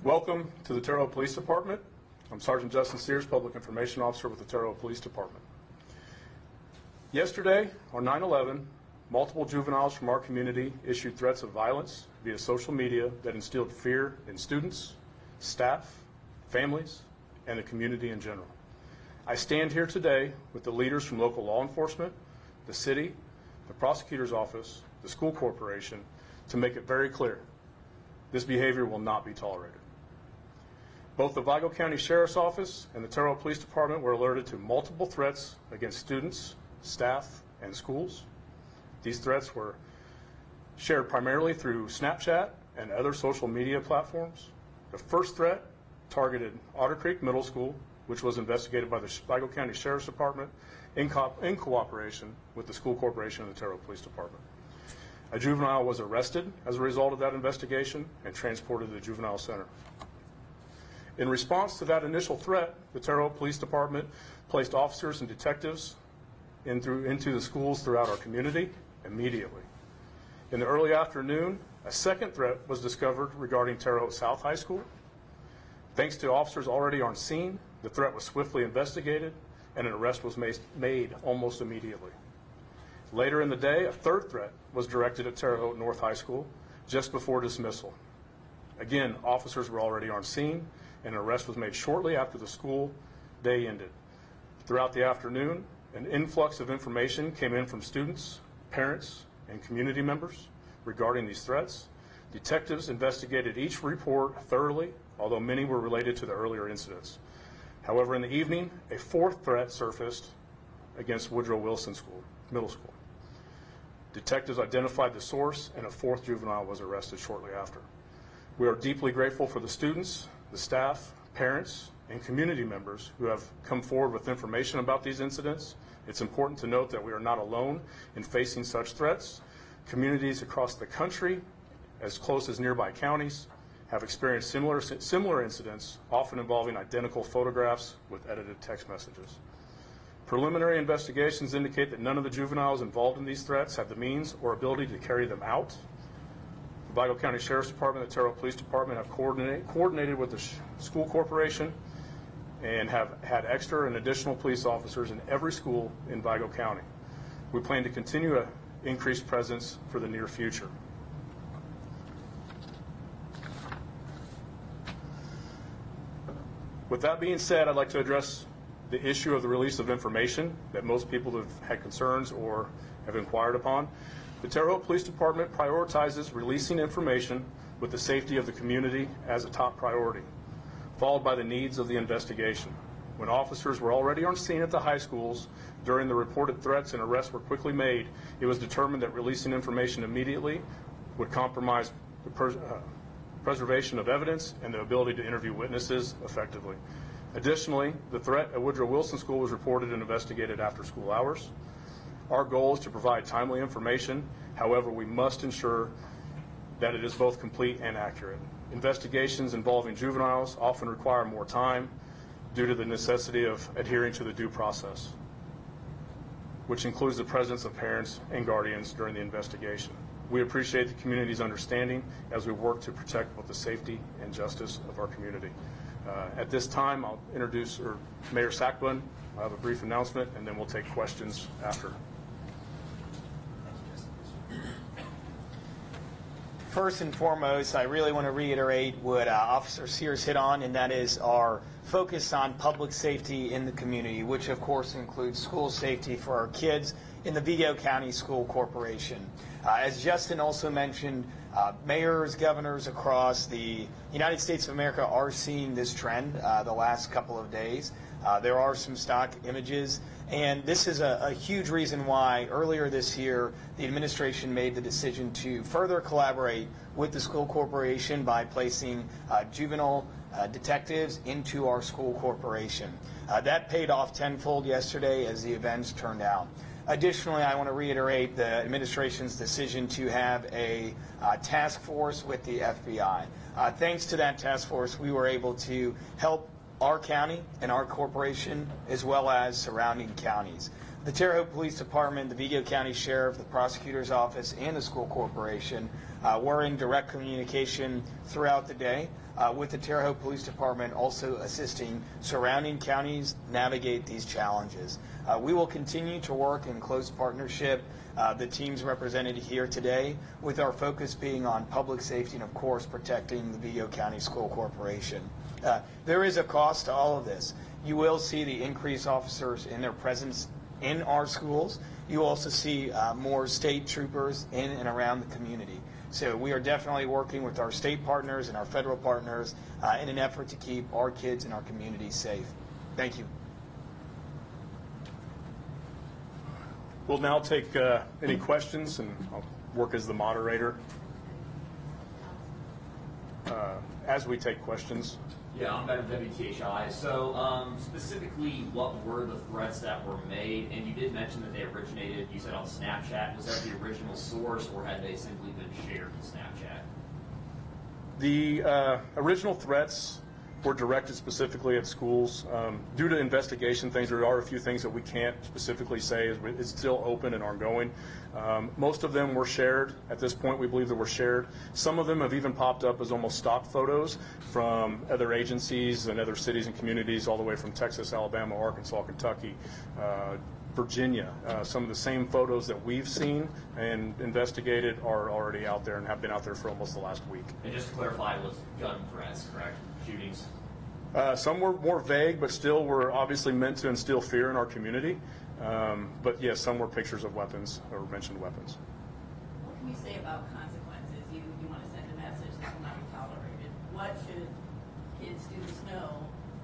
Welcome to the Terre Haute Police Department. I'm Sergeant Justin Sears, Public Information Officer with the Terre Haute Police Department. Yesterday, on 9/11, multiple juveniles from our community issued threats of violence via social media that instilled fear in students, staff, families, and the community in general. I stand here today with the leaders from local law enforcement, the city, the prosecutor's office, the school corporation, to make it very clear, this behavior will not be tolerated. Both the Vigo County Sheriff's Office and the Terre Haute Police Department were alerted to multiple threats against students, staff, and schools. These threats were shared primarily through Snapchat and other social media platforms. The first threat targeted Otter Creek Middle School, which was investigated by the Vigo County Sheriff's Department in cooperation with the school corporation and the Terre Haute Police Department. A juvenile was arrested as a result of that investigation and transported to the juvenile center. In response to that initial threat, the Terre Haute Police Department placed officers and detectives into the schools throughout our community immediately. In the early afternoon, a second threat was discovered regarding Terre Haute South High School. Thanks to officers already on scene, the threat was swiftly investigated and an arrest was made almost immediately. Later in the day, a third threat was directed at Terre Haute North High School just before dismissal. Again, officers were already on scene and an arrest was made shortly after the school day ended. Throughout the afternoon, an influx of information came in from students, parents, and community members regarding these threats. Detectives investigated each report thoroughly, although many were related to the earlier incidents. However, in the evening, a fourth threat surfaced against Woodrow Wilson Middle School. Detectives identified the source, and a fourth juvenile was arrested shortly after. We are deeply grateful for the students, the staff, parents, and community members who have come forward with information about these incidents. It's important to note that we are not alone in facing such threats. Communities across the country, as close as nearby counties, have experienced similar incidents, often involving identical photographs with edited text messages. Preliminary investigations indicate that none of the juveniles involved in these threats had the means or ability to carry them out. The Vigo County Sheriff's Department and the Terre Haute Police Department have coordinated with the school corporation and have had extra and additional police officers in every school in Vigo County. We plan to continue an increased presence for the near future. With that being said, I'd like to address the issue of the release of information that most people have had concerns or have inquired upon. The Terre Haute Police Department prioritizes releasing information with the safety of the community as a top priority, followed by the needs of the investigation. When officers were already on scene at the high schools during the reported threats and arrests were quickly made, it was determined that releasing information immediately would compromise the preservation of evidence and the ability to interview witnesses effectively. Additionally, the threat at Woodrow Wilson School was reported and investigated after school hours. Our goal is to provide timely information. However, we must ensure that it is both complete and accurate. Investigations involving juveniles often require more time due to the necessity of adhering to the due process, which includes the presence of parents and guardians during the investigation. We appreciate the community's understanding as we work to protect both the safety and justice of our community. At this time, I'll introduce Mayor Sackbun. I'll have a brief announcement, and then we'll take questions after. First and foremost, I really want to reiterate what Officer Sears hit on, and that is our focus on public safety in the community, which of course includes school safety for our kids in the Vigo County School Corporation. As Justin also mentioned, mayors, governors across the United States of America are seeing this trend the last couple of days. There are some stock images, and this is a huge reason why earlier this year the administration made the decision to further collaborate with the school corporation by placing juvenile detectives into our school corporation. That paid off tenfold yesterday as the events turned out. Additionally, I want to reiterate the administration's decision to have a task force with the FBI. Thanks to that task force, we were able to help our county and our corporation as well as surrounding counties. The Terre Haute Police Department, the Vigo County Sheriff, the Prosecutor's Office, and the School Corporation were in direct communication throughout the day with the Terre Haute Police Department also assisting surrounding counties navigate these challenges. We will continue to work in close partnership, the teams represented here today, with our focus being on public safety and, of course, protecting the Vigo County School Corporation. There is a cost to all of this. You will see the increased officers in their presence in our schools. You also see more state troopers in and around the community. So we are definitely working with our state partners and our federal partners in an effort to keep our kids and our communities safe. Thank you. We'll now take any questions, and I'll work as the moderator. As we take questions. Yeah, I'm better WTHI. So specifically, what were the threats that were made? And you did mention that they originated, you said, on Snapchat. Was that the original source, or had they simply been shared to Snapchat? The original threats were directed specifically at schools. Due to investigation things, there are a few things that we can't specifically say. It's still open and ongoing. Most of them were shared. At this point, we believe that were shared. Some of them have even popped up as almost stock photos from other agencies and other cities and communities, all the way from Texas, Alabama, Arkansas, Kentucky, Virginia. Some of the same photos that we've seen and investigated are already out there and have been out there for almost the last week. And just to clarify, it was gun threats, correct? Shootings? Some were more vague, but still were obviously meant to instill fear in our community. But yes, some were pictures of weapons or mentioned weapons. What can you say about consequences? You want to send a message that will not be tolerated. What should kids, students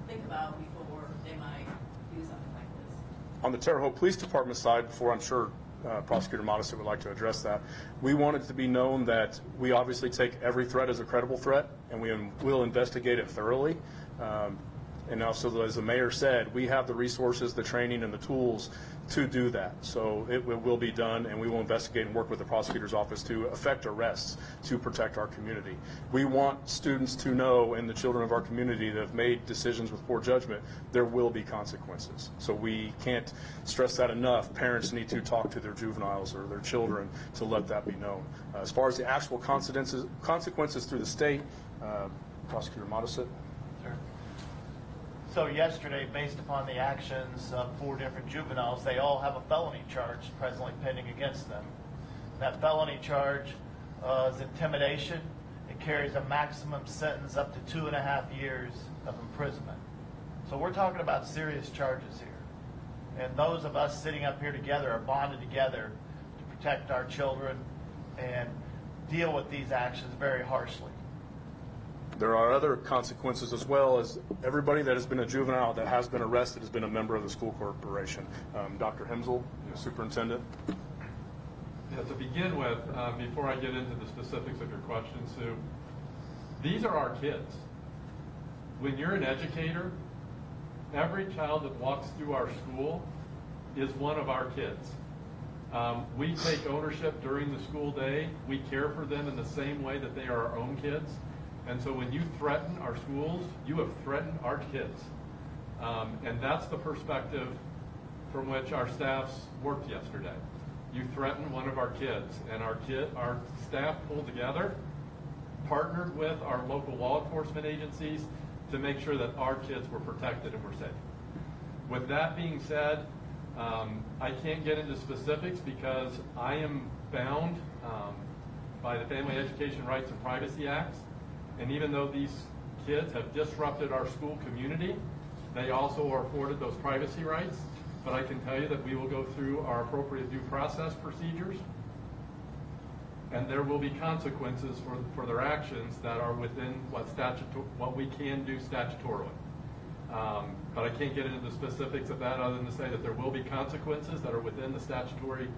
think about before they might do something like this? On the Terre Haute Police Department side, before I'm sure Prosecutor Modisett would like to address that, we want it to be known that we obviously take every threat as a credible threat, and we will investigate it thoroughly. And also, as the mayor said, we have the resources, the training, and the tools to do that. So it will be done, and we will investigate and work with the prosecutor's office to effect arrests to protect our community. We want students to know, and the children of our community that have made decisions with poor judgment, there will be consequences. So we can't stress that enough. Parents need to talk to their juveniles or their children to let that be known. As far as the actual consequences through the state, Prosecutor Modisett. So yesterday, based upon the actions of 4 different juveniles, they all have a felony charge presently pending against them. That felony charge is intimidation. It carries a maximum sentence up to 2.5 years of imprisonment. So we're talking about serious charges here. And those of us sitting up here together are bonded together to protect our children and deal with these actions very harshly. There are other consequences as well, as everybody that has been a juvenile that has been arrested has been a member of the school corporation. Dr. Hemsel, Superintendent. Yeah, to begin with, before I get into the specifics of your question, Sue, these are our kids. When you're an educator, every child that walks through our school is one of our kids. We take ownership during the school day. We care for them in the same way that they are our own kids. And so when you threaten our schools, you have threatened our kids. And that's the perspective from which our staffs worked yesterday. You threatened one of our kids, and our staff pulled together, partnered with our local law enforcement agencies to make sure that our kids were protected and were safe. With that being said, I can't get into specifics because I am bound by the Family Education Rights and Privacy Acts. And even though these kids have disrupted our school community, they also are afforded those privacy rights. But I can tell you that we will go through our appropriate due process procedures, and there will be consequences for their actions that are within what we can do statutorily. But I can't get into the specifics of that other than to say that there will be consequences that are within the statutory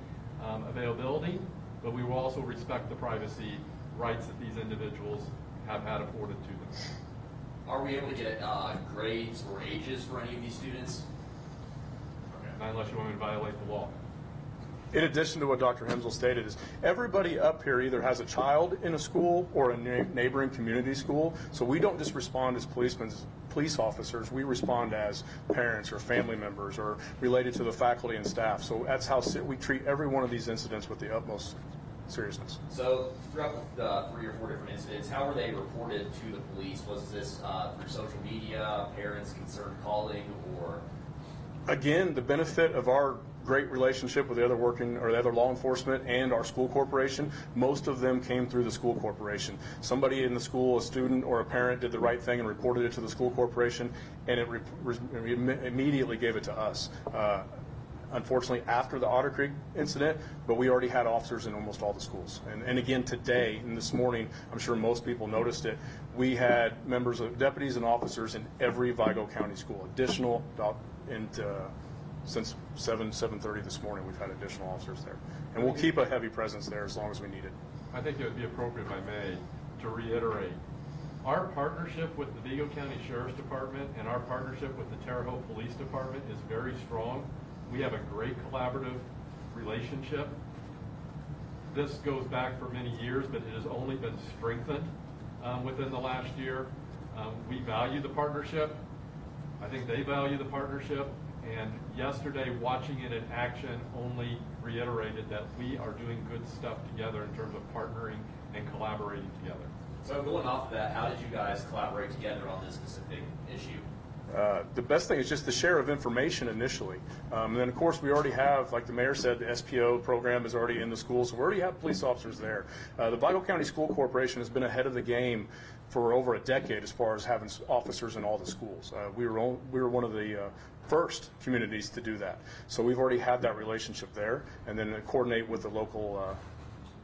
availability, but we will also respect the privacy rights that these individuals have had afforded to them. Are we able to get grades or ages for any of these students? Okay. Not unless you want me to violate the law. In addition to what Dr. Hemsel stated, is everybody up here either has a child in a school or a neighboring community school, so we don't just respond as police officers, we respond as parents or family members or related to the faculty and staff. So that's how we treat every one of these incidents with the utmost seriousness. So throughout the 3 or 4 different incidents, how were they reported to the police? Was this through social media, parents concerned calling, or? Again, the benefit of our great relationship with the other law enforcement and our school corporation, most of them came through the school corporation. Somebody in the school, a student or a parent, did the right thing and reported it to the school corporation, and it immediately gave it to us. Unfortunately, after the Otter Creek incident, but we already had officers in almost all the schools. And again, today and this morning, I'm sure most people noticed it, we had members of deputies and officers in every Vigo County school, additional, and since 7:30 this morning, we've had additional officers there. And we'll keep a heavy presence there as long as we need it. I think it would be appropriate, if I may, to reiterate, our partnership with the Vigo County Sheriff's Department and our partnership with the Terre Haute Police Department is very strong. We have a great collaborative relationship. This goes back for many years, but it has only been strengthened within the last year. We value the partnership. I think they value the partnership. And yesterday, watching it in action only reiterated that we are doing good stuff together in terms of partnering and collaborating together. So going off of that, how did you guys collaborate together on this specific issue? The best thing is just the share of information initially. And then, of course, we already have, like the mayor said, the SPO program is already in the schools, so we already have police officers there. The Vigo County School Corporation has been ahead of the game for over a decade as far as having officers in all the schools. We were one of the first communities to do that. So we've already had that relationship there, and then coordinate with the local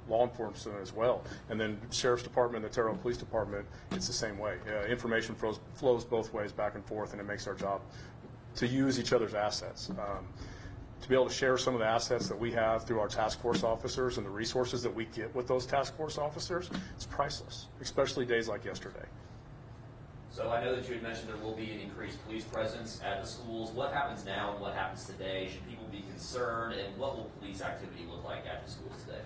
law enforcement as well. And then Sheriff's Department, the Terre Haute Police Department, it's the same way. Information flows both ways, back and forth, and it makes our job to use each other's assets. To be able to share some of the assets that we have through our task force officers and the resources that we get with those task force officers, it's priceless, especially days like yesterday. So I know that you had mentioned there will be an increased police presence at the schools. What happens now and what happens today? Should people be concerned, and what will police activity look like at the schools today?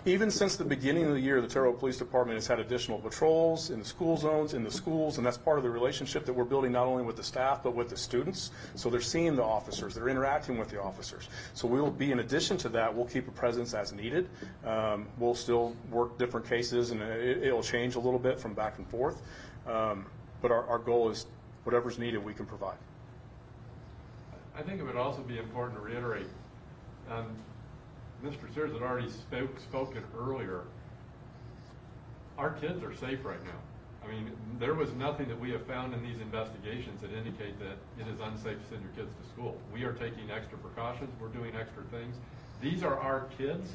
Even since the beginning of the year, the Terre Haute Police Department has had additional patrols in the school zones, in the schools, and that's part of the relationship that we're building not only with the staff but with the students. So they're seeing the officers, they're interacting with the officers. So we'll be, in addition to that, we'll keep a presence as needed. We'll still work different cases, and it'll change a little bit from back and forth. But our goal is whatever's needed, we can provide. I think it would also be important to reiterate, Mr. Sears had already spoken earlier. Our kids are safe right now. I mean, there was nothing that we have found in these investigations that indicate that it is unsafe to send your kids to school. We are taking extra precautions. We're doing extra things. These are our kids,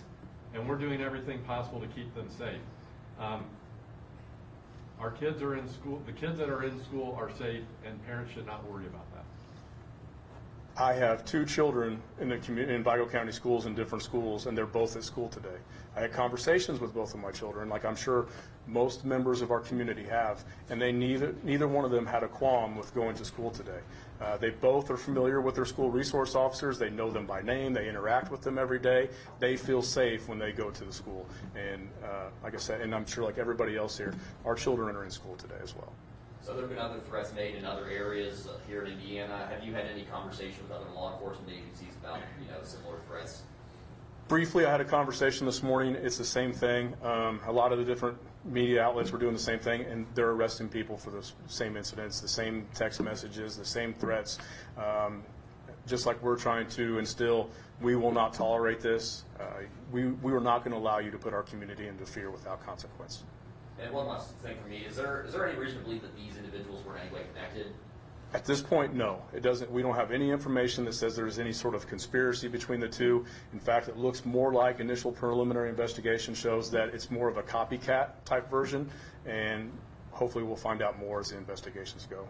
and we're doing everything possible to keep them safe. Our kids are in school. The kids that are in school are safe, and parents should not worry about that. I have 2 children in Vigo County schools, in different schools, and they're both at school today. I had conversations with both of my children, like I'm sure most members of our community have, and they neither one of them had a qualm with going to school today. They both are familiar with their school resource officers. They know them by name. They interact with them every day. They feel safe when they go to the school. And like I said, and I'm sure like everybody else here, our children are in school today as well. So there have been other threats made in other areas here in Indiana. Have you had any conversation with other law enforcement agencies about, similar threats? Briefly, I had a conversation this morning. It's the same thing. A lot of the different media outlets were doing the same thing, and they're arresting people for the same incidents, the same text messages, the same threats. Just like we're trying to instill, we will not tolerate this. We are not going to allow you to put our community into fear without consequence. And one last thing for me, is there any reason to believe that these individuals were in any way connected? At this point, no. It doesn't. We don't have any information that says there's any sort of conspiracy between the two. In fact, it looks more like initial preliminary investigation shows that it's more of a copycat type version, and hopefully we'll find out more as the investigations go.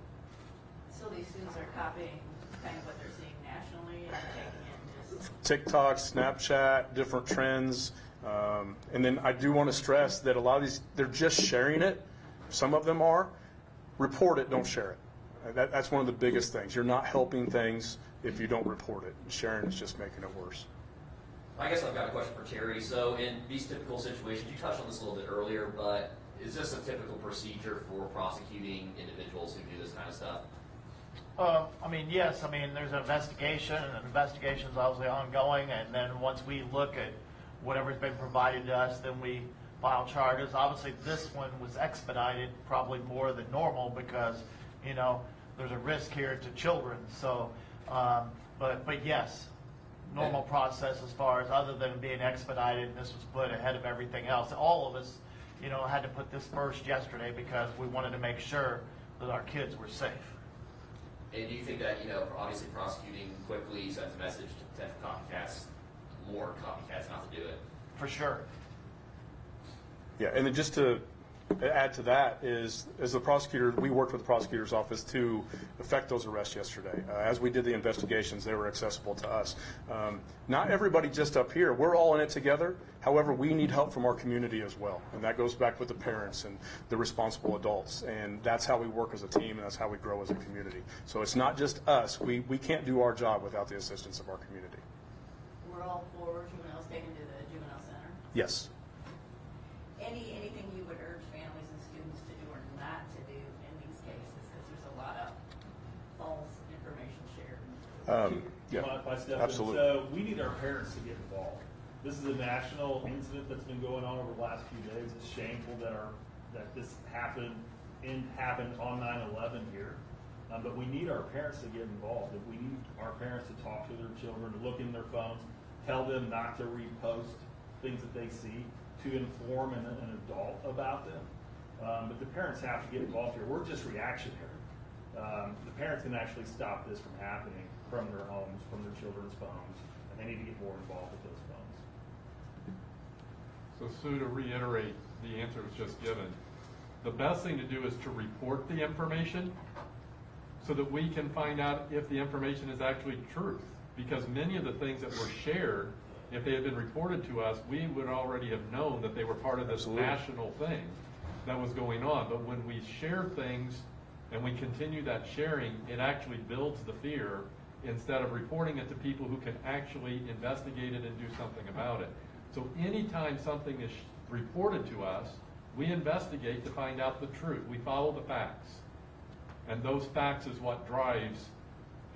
So these students are copying kind of what they're seeing nationally and taking it just... TikTok, Snapchat, different trends. And then I do want to stress that a lot of these, they're just sharing it. Some of them are. Report it, don't share it. That's one of the biggest things. You're not helping things if you don't report it. Sharing is just making it worse. I guess I've got a question for Terry. So in these typical situations, you touched on this a little bit earlier, but is this a typical procedure for prosecuting individuals who do this kind of stuff? I mean, yes. I mean, there's an investigation, and the investigation's obviously ongoing, and then once we look at whatever's been provided to us, then we file charges. Obviously, this one was expedited probably more than normal because, you know, there's a risk here to children. So, but yes, normal process as far as other than being expedited, and this was put ahead of everything else. All of us, you know, had to put this first yesterday because we wanted to make sure that our kids were safe. And do you think that, you know, obviously prosecuting quickly sends a message to potential copycats, more copycats not to do it? For sure. Yeah, and then just to add to that is, as the prosecutor, we worked with the prosecutor's office to effect those arrests yesterday. As we did the investigations, they were accessible to us. Not everybody just up here. We're all in it together. However, we need help from our community as well. And that goes back with the parents and the responsible adults. And that's how we work as a team, and that's how we grow as a community. So it's not just us. We can't do our job without the assistance of our community. We're all for juveniles taken to the juvenile center. Yes. Anything you would urge families and students to do or not to do in these cases, because there's a lot of false information shared. Yeah, My step in. absolutely. So we need our parents to get involved. This is a national incident that's been going on over the last few days. It's shameful that this happened on 9/11 here. But we need our parents to get involved. We need our parents to talk to their children, to look in their phones, tell them not to repost things that they see, to inform an adult about them. But the parents have to get involved here. We're just reactionary. The parents can actually stop this from happening from their homes, from their children's phones, and they need to get more involved with those phones. So Sue, to reiterate the answer was just given, the best thing to do is to report the information so that we can find out if the information is actually truth. Because many of the things that were shared, if they had been reported to us, we would already have known that they were part of this Absolutely. national thing that was going on. But when we share things and we continue that sharing, it actually builds the fear instead of reporting it to people who can actually investigate it and do something about it. So anytime something is reported to us, we investigate to find out the truth. We follow the facts. And those facts is what drives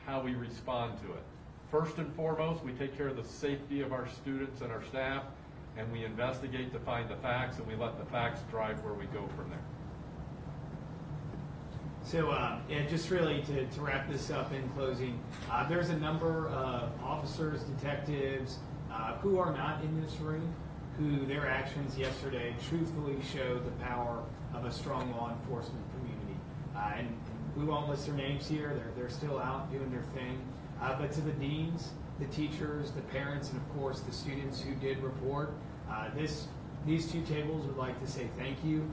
how we respond to it. First and foremost, we take care of the safety of our students and our staff, and we investigate to find the facts, and we let the facts drive where we go from there. So, yeah, just really to wrap this up in closing, there's a number of officers, detectives who are not in this room, who their actions yesterday truthfully show the power of a strong law enforcement community. And we won't list their names here. They're still out doing their thing. But to the deans, the teachers, the parents, and of course the students who did report, these two tables would like to say thank you.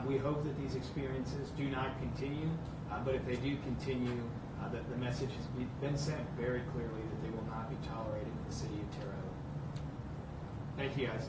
We hope that these experiences do not continue, but if they do continue, that the message has been sent very clearly that they will not be tolerated in the city of Terre Haute. Thank you, guys.